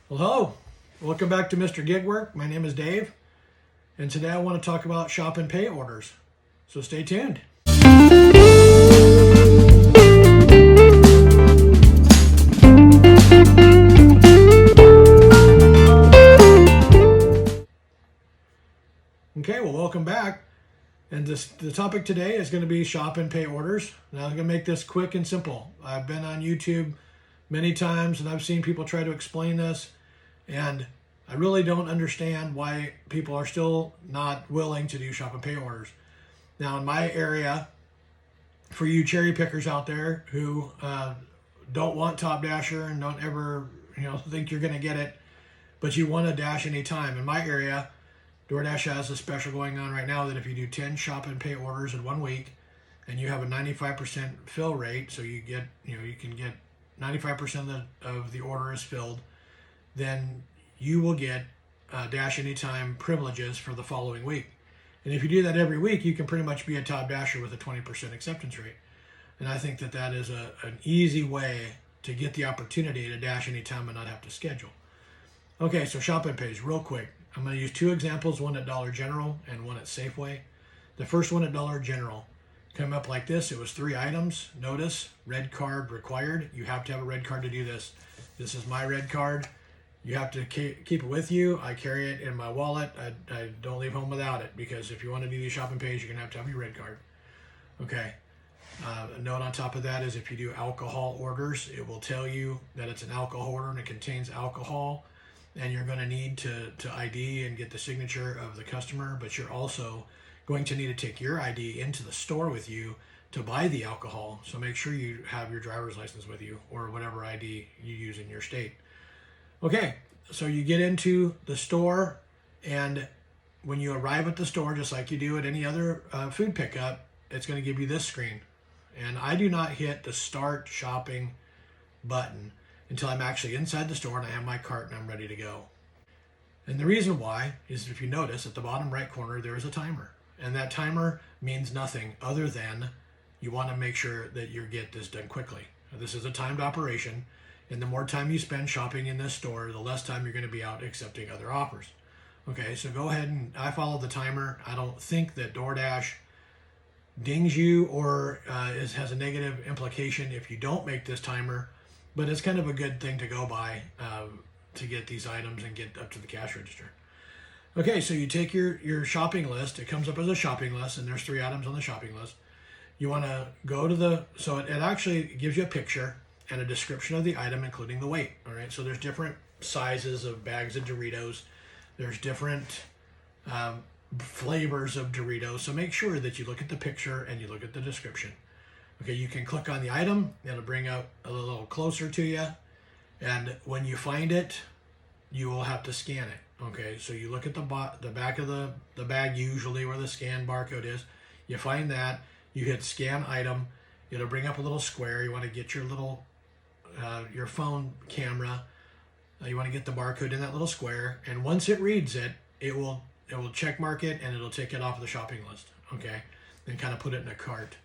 Well, hello. Welcome back to Mr. Gigwork. My name is Dave, and today I want to talk about shop and pay orders. So stay tuned. Okay, well, welcome back. And the topic today is going to be shop and pay orders. Now, I'm going to make this quick and simple. I've been on YouTube many times, and I've seen people try to explain this, and I really don't understand why people are still not willing to do shop and pay orders. Now, in my area, for you cherry pickers out there who don't want Top Dasher and don't ever think you're going to get it, but you want to dash anytime. In my area, DoorDash has a special going on right now that if you do 10 shop and pay orders in 1 week and you have a 95% fill rate, so you can get 95% of the order is filled, then you will get Dash Anytime privileges for the following week. And if you do that every week, you can pretty much be a Top Dasher with a 20% acceptance rate. And I think that is an easy way to get the opportunity to dash anytime and not have to schedule. Okay, so shop and pays, real quick. I'm going to use two examples, one at Dollar General and one at Safeway. The first one at Dollar General came up like this. It was 3 items. Notice, red card required. You have to have a red card to do this. This is my red card. You have to keep it with you. I carry it in my wallet. I don't leave home without it, because if you want to do these shop and pays, you're going to have your red card. Okay. A note on top of that is if you do alcohol orders, it will tell you that it's an alcohol order and it contains alcohol. And you're going to need to ID and get the signature of the customer, but you're also going to need to take your ID into the store with you to buy the alcohol. So make sure you have your driver's license with you or whatever ID you use in your state. Okay, so you get into the store, and when you arrive at the store, just like you do at any other food pickup, it's going to give you this screen. And I do not hit the start shopping button until I'm actually inside the store and I have my cart and I'm ready to go. And the reason why is, if you notice at the bottom right corner, there is a timer. And that timer means nothing other than you want to make sure that you get this done quickly. Now, this is a timed operation, and the more time you spend shopping in this store, the less time you're going to be out accepting other offers. Okay, so go ahead and I follow the timer. I don't think that DoorDash dings you or has a negative implication if you don't make this timer. But it's kind of a good thing to go by to get these items and get up to the cash register. Okay, so you take your shopping list. It comes up as a shopping list, and there's 3 items on the shopping list. You want to go to so it actually gives you a picture and a description of the item, including the weight. All right, so there's different sizes of bags of Doritos. There's different flavors of Doritos. So make sure that you look at the picture and you look at the description. Okay, you can click on the item. It'll bring up a little closer to you. And when you find it, you will have to scan it. Okay, so you look at the back of the bag, usually where the scan barcode is. You find that. You hit scan item. It'll bring up a little square. You want to get your little, your phone camera. You want to get the barcode in that little square. And once it reads it, it will check mark it and it'll take it off the shopping list. Okay, and kind of put it in a cart.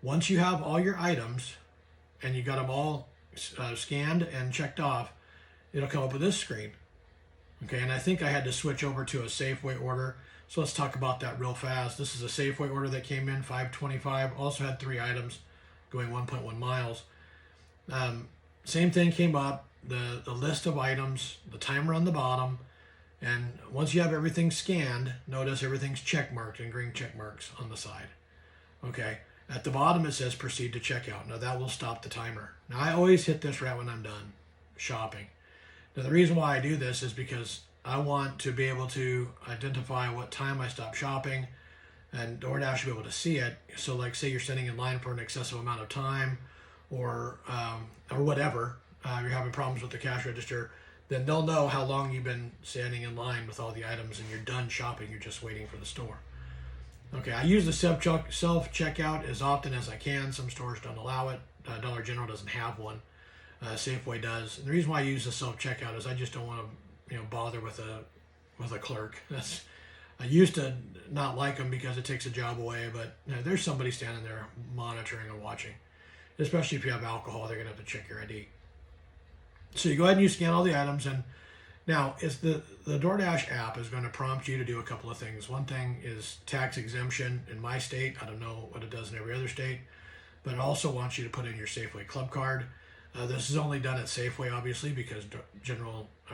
Once you have all your items and you got them all scanned and checked off, it'll come up with this screen. Okay, and I think I had to switch over to a Safeway order. So let's talk about that real fast. This is a Safeway order that came in, $5.25. Also had 3 items going 1.1 miles. Same thing came up, the list of items, the timer on the bottom. And once you have everything scanned, notice everything's check marked and green check marks on the side. Okay. At the bottom, it says proceed to checkout. Now, that will stop the timer. Now, I always hit this right when I'm done shopping. Now, the reason why I do this is because I want to be able to identify what time I stop shopping, and DoorDash will be able to see it. So, like, say you're standing in line for an excessive amount of time or whatever, you're having problems with the cash register, then they'll know how long you've been standing in line with all the items and you're done shopping. You're just waiting for the store. Okay, I use the self-checkout as often as I can. Some stores don't allow it. Dollar General doesn't have one. Safeway does. And the reason why I use the self-checkout is I just don't want to, bother with a clerk. I used to not like them because it takes a job away, but there's somebody standing there monitoring and watching. Especially if you have alcohol, they're gonna have to check your ID. So you go ahead and you scan all the items, and now is the DoorDash app is going to prompt you to do a couple of things. One thing is tax exemption in my state. I don't know what it does in every other state, but it also wants you to put in your Safeway Club card. This is only done at Safeway, obviously, because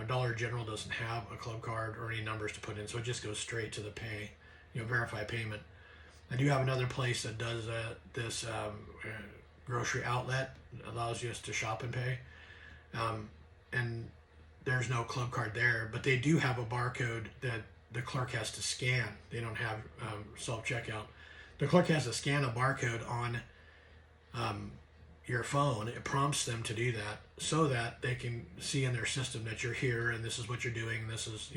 Dollar General doesn't have a club card or any numbers to put in, so it just goes straight to the pay, verify payment. I do have another place that does this grocery outlet, allows you to shop and pay, and there's no club card there, but they do have a barcode that the clerk has to scan. They don't have self-checkout. The clerk has to scan a barcode on your phone. It prompts them to do that so that they can see in their system that you're here and this is what you're doing. This is,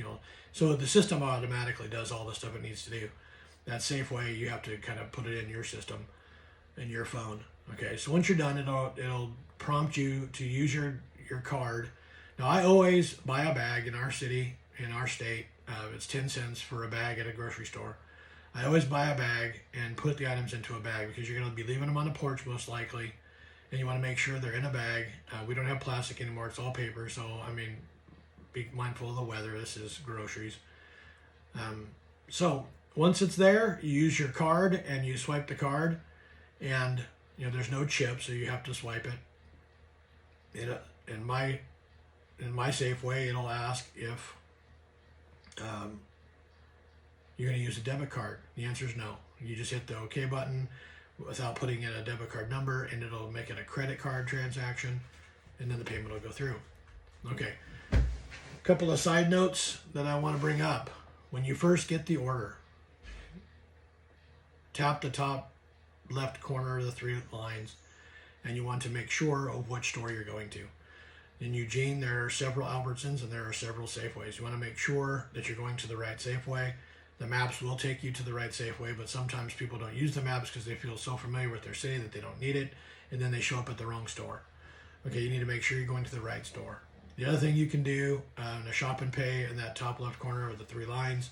so the system automatically does all the stuff it needs to do. That Safeway, you have to kind of put it in your system, in your phone. Okay, so once you're done, it'll prompt you to use your card. Now, I always buy a bag in our city, in our state. It's 10 cents for a bag at a grocery store. I always buy a bag and put the items into a bag because you're going to be leaving them on the porch most likely, and you want to make sure they're in a bag. We don't have plastic anymore. It's all paper, so, be mindful of the weather. This is groceries. So once it's there, you use your card and you swipe the card, and there's no chip, so you have to swipe it. In my Safeway, it'll ask if you're going to use a debit card. The answer is no. You just hit the OK button without putting in a debit card number, and it'll make it a credit card transaction, and then the payment will go through. Okay. A couple of side notes that I want to bring up. When you first get the order, tap the top left corner of the 3 lines, and you want to make sure of which store you're going to. In Eugene, there are several Albertsons and there are several Safeways. You want to make sure that you're going to the right Safeway. The maps will take you to the right Safeway, but sometimes people don't use the maps because they feel so familiar with their city that they don't need it, and then they show up at the wrong store. Okay, you need to make sure you're going to the right store. The other thing you can do in a shop and pay in that top left corner of the 3 lines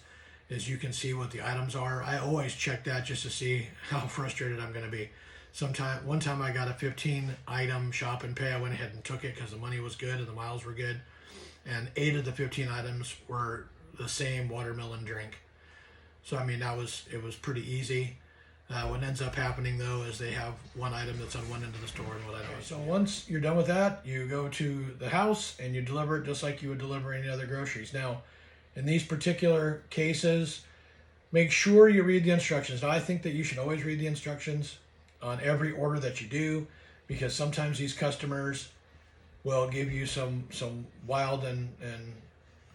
is you can see what the items are. I always check that just to see how frustrated I'm going to be. One time I got a 15 item shop and pay. I went ahead and took it because the money was good and the miles were good. And 8 of the 15 items were the same watermelon drink. So, it was pretty easy. What ends up happening, though, is they have one item that's on one end of the store and what I know. So once you're done with that, you go to the house and you deliver it just like you would deliver any other groceries. Now, in these particular cases, make sure you read the instructions. Now, I think that you should always read the instructions on every order that you do, because sometimes these customers will give you some wild and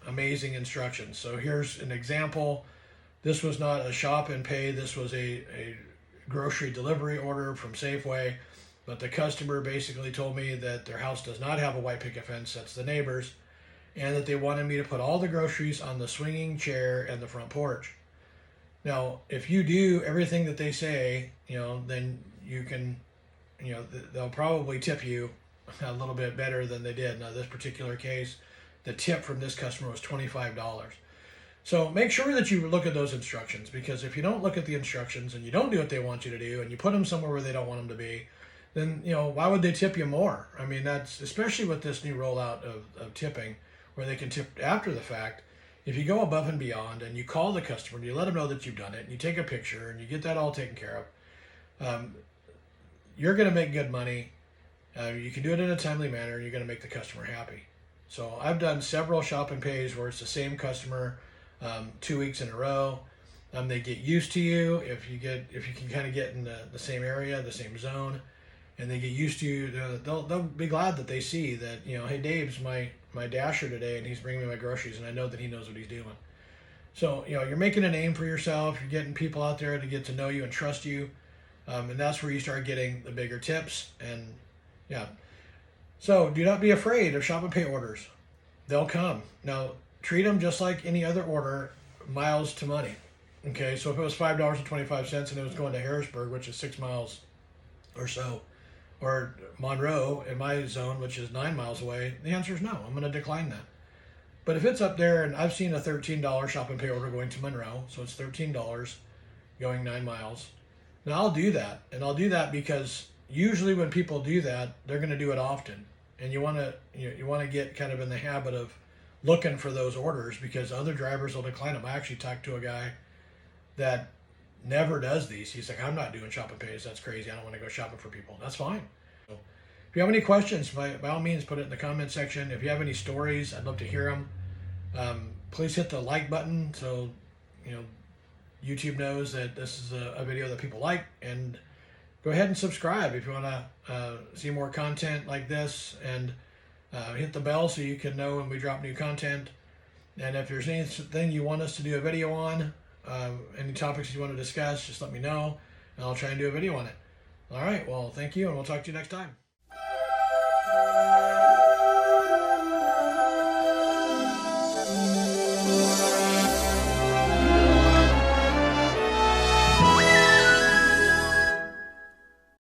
amazing instructions. So here's an example. This was not a shop and pay. This was a grocery delivery order from Safeway, but the customer basically told me that their house does not have a white picket fence, that's the neighbors, and that they wanted me to put all the groceries on the swinging chair and the front porch. Now, if you do everything that they say, then you can, they'll probably tip you a little bit better than they did. Now, this particular case, the tip from this customer was $25. So make sure that you look at those instructions, because if you don't look at the instructions and you don't do what they want you to do and you put them somewhere where they don't want them to be, then, why would they tip you more? That's especially with this new rollout of tipping, where they can tip after the fact. If you go above and beyond and you call the customer and you let them know that you've done it and you take a picture and you get that all taken care of, you're going to make good money. You can do it in a timely manner and you're going to make the customer happy. So I've done several shop and pays where it's the same customer 2 weeks in a row. They get used to you if you can kind of get in the same area, the same zone, and they get used to you. They'll be glad that they see that, hey, Dave's my dasher today and he's bringing me my groceries and I know that he knows what he's doing. So, you're making a name for yourself. You're getting people out there to get to know you and trust you. And that's where you start getting the bigger tips. And yeah. So do not be afraid of shop and pay orders. They'll come. Now, treat them just like any other order, miles to money. Okay, so if it was $5.25 and it was going to Harrisburg, which is 6 miles or so, or Monroe in my zone, which is 9 miles away, the answer is no. I'm going to decline that. But if it's up there, and I've seen a $13 shop and pay order going to Monroe, so it's $13 going 9 miles. Now I'll do that, and I'll do that because usually when people do that, they're going to do it often. and you want to get kind of in the habit of looking for those orders, because other drivers will decline them. I actually talked to a guy that never does these. He's like, I'm not doing shop and pays. That's crazy. I don't want to go shopping for people. That's fine. So if you have any questions, by all means, put it in the comment section. If you have any stories, I'd love to hear them. Please hit the like button so YouTube knows that this is a video that people like, and go ahead and subscribe if you want to see more content like this, and hit the bell so you can know when we drop new content. And if there's anything you want us to do a video on, any topics you want to discuss, just let me know, and I'll try and do a video on it. All right, well, thank you, and we'll talk to you next time.